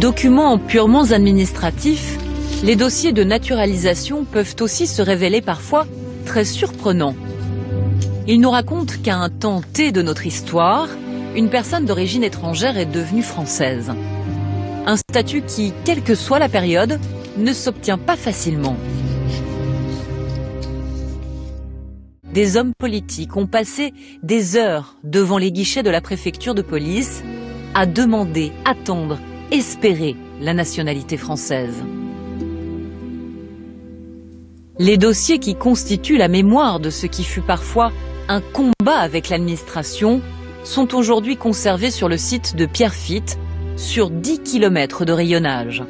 Documents purement administratifs, les dossiers de naturalisation peuvent aussi se révéler parfois très surprenants. Ils nous racontent qu'à un temps T de notre histoire, une personne d'origine étrangère est devenue française. Un statut qui, quelle que soit la période, ne s'obtient pas facilement. Des hommes politiques ont passé des heures devant les guichets de la préfecture de police à demander, attendre, espérer la nationalité française. Les dossiers qui constituent la mémoire de ce qui fut parfois un combat avec l'administration sont aujourd'hui conservés sur le site de Pierrefitte, sur 10 km de rayonnage.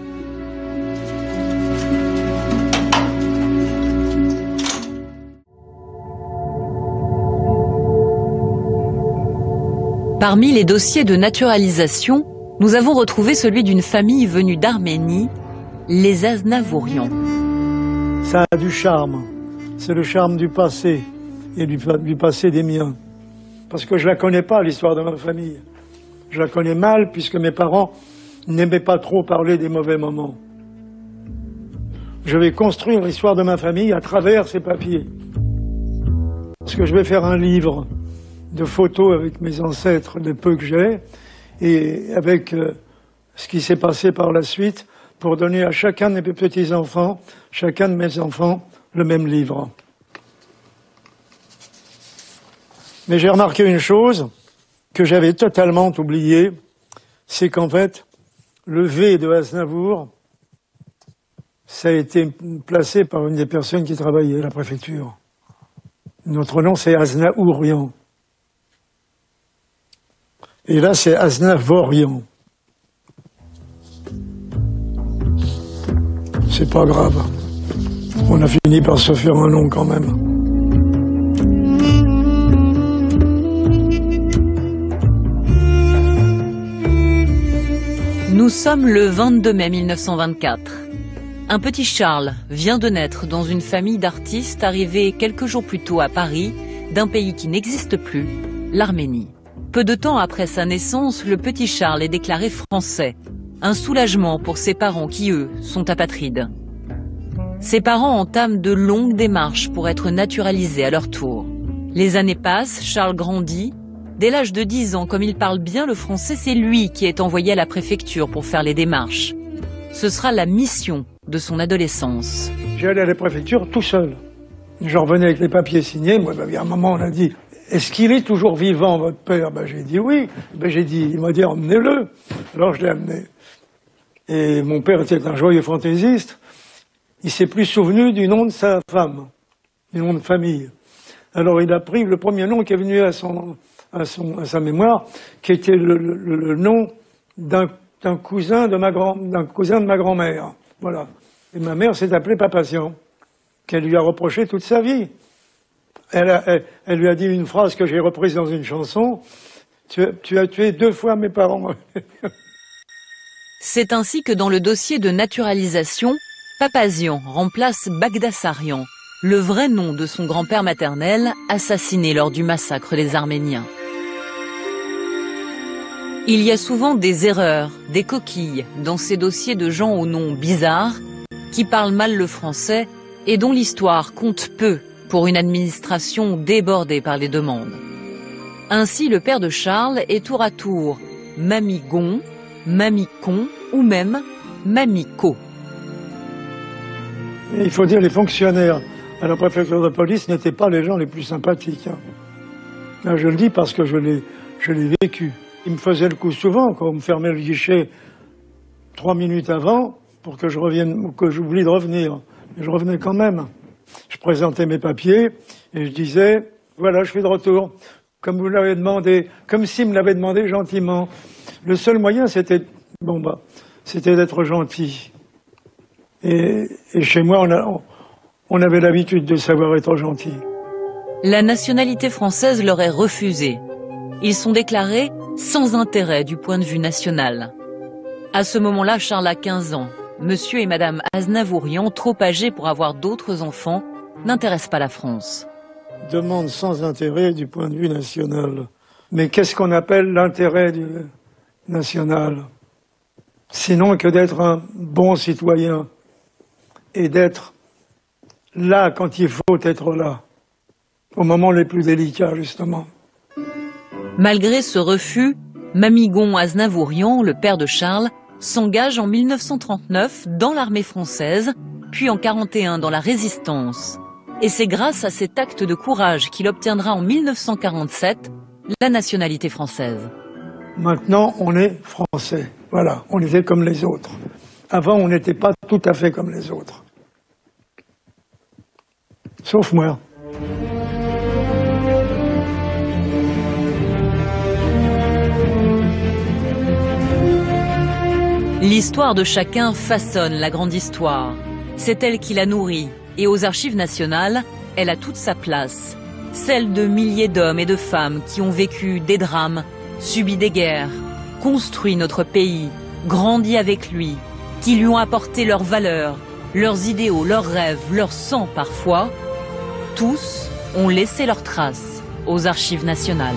Parmi les dossiers de naturalisation, nous avons retrouvé celui d'une famille venue d'Arménie, les Aznavourian. Ça a du charme. C'est le charme du passé et du passé des miens. Parce que je la connais pas, l'histoire de ma famille. Je la connais mal puisque mes parents n'aimaient pas trop parler des mauvais moments. Je vais construire l'histoire de ma famille à travers ces papiers. Parce que je vais faire un livre de photos avec mes ancêtres, les peu que j'ai, et avec ce qui s'est passé par la suite, pour donner à chacun de mes petits-enfants, chacun de mes enfants, le même livre. Mais j'ai remarqué une chose que j'avais totalement oubliée, c'est qu'en fait, le V de Aznavour, ça a été placé par une des personnes qui travaillait à la préfecture. Notre nom, c'est Aznavourian. Et là, c'est Aznavourian. C'est pas grave. On a fini par se faire un nom quand même. Nous sommes le 22 mai 1924. Un petit Charles vient de naître dans une famille d'artistes arrivés quelques jours plus tôt à Paris, d'un pays qui n'existe plus, l'Arménie. Peu de temps après sa naissance, le petit Charles est déclaré français. Un soulagement pour ses parents qui, eux, sont apatrides. Ses parents entament de longues démarches pour être naturalisés à leur tour. Les années passent, Charles grandit. Dès l'âge de 10 ans, comme il parle bien le français, c'est lui qui est envoyé à la préfecture pour faire les démarches. Ce sera la mission de son adolescence. J'ai allé à la préfecture tout seul. Je revenais avec les papiers signés. Moi, il y a un moment, on a dit... Est-ce qu'il est toujours vivant, votre père? J'ai dit oui. J'ai dit, il m'a dit, emmenez-le. Alors je l'ai amené. Et mon père était un joyeux fantaisiste. Il s'est plus souvenu du nom de sa femme, du nom de famille. Alors il a pris le premier nom qui est venu à sa mémoire, qui était le nom d'un cousin de ma grand-mère. Voilà. Et ma mère s'est appelée Papazian, qu'elle lui a reproché toute sa vie. Elle lui a dit une phrase que j'ai reprise dans une chanson. Tu as tué 2 fois mes parents. C'est ainsi que dans le dossier de naturalisation, Papazian remplace Bagdassarian, le vrai nom de son grand-père maternel, assassiné lors du massacre des Arméniens. Il y a souvent des erreurs, des coquilles dans ces dossiers de gens aux noms bizarres, qui parlent mal le français et dont l'histoire compte peu pour une administration débordée par les demandes. Ainsi, le père de Charles est tour à tour Mamigon, Mamicon ou même Mamico. Il faut dire, les fonctionnaires à la préfecture de police n'étaient pas les gens les plus sympathiques. Là, je le dis parce que je l'ai vécu. Ils me faisaient le coup souvent quand on me fermait le guichet 3 minutes avant pour que je revienne, ou que j'oublie de revenir. Mais je revenais quand même. Je présentais mes papiers et je disais, voilà, je suis de retour, comme vous l'avez demandé, comme s'il me l'avait demandé gentiment. Le seul moyen, c'était d'être gentil. Et chez moi, on avait l'habitude de savoir être gentil. La nationalité française leur est refusée. Ils sont déclarés sans intérêt du point de vue national. À ce moment-là, Charles a 15 ans. Monsieur et Madame Aznavourian, trop âgés pour avoir d'autres enfants, n'intéressent pas la France. Demande sans intérêt du point de vue national. Mais qu'est-ce qu'on appelle l'intérêt national? sinon que d'être un bon citoyen et d'être là quand il faut être là, au moment les plus délicats justement. Malgré ce refus, Mamigon Aznavourian, le père de Charles, s'engage en 1939 dans l'armée française, puis en 1941 dans la Résistance. Et c'est grâce à cet acte de courage qu'il obtiendra en 1947 la nationalité française. Maintenant, on est français. Voilà, on était comme les autres. Avant, on n'était pas tout à fait comme les autres. Sauf moi. L'histoire de chacun façonne la grande histoire. C'est elle qui la nourrit. Et aux Archives nationales, elle a toute sa place. Celle de milliers d'hommes et de femmes qui ont vécu des drames, subi des guerres, construit notre pays, grandi avec lui, qui lui ont apporté leurs valeurs, leurs idéaux, leurs rêves, leur sang parfois. Tous ont laissé leurs traces aux Archives nationales.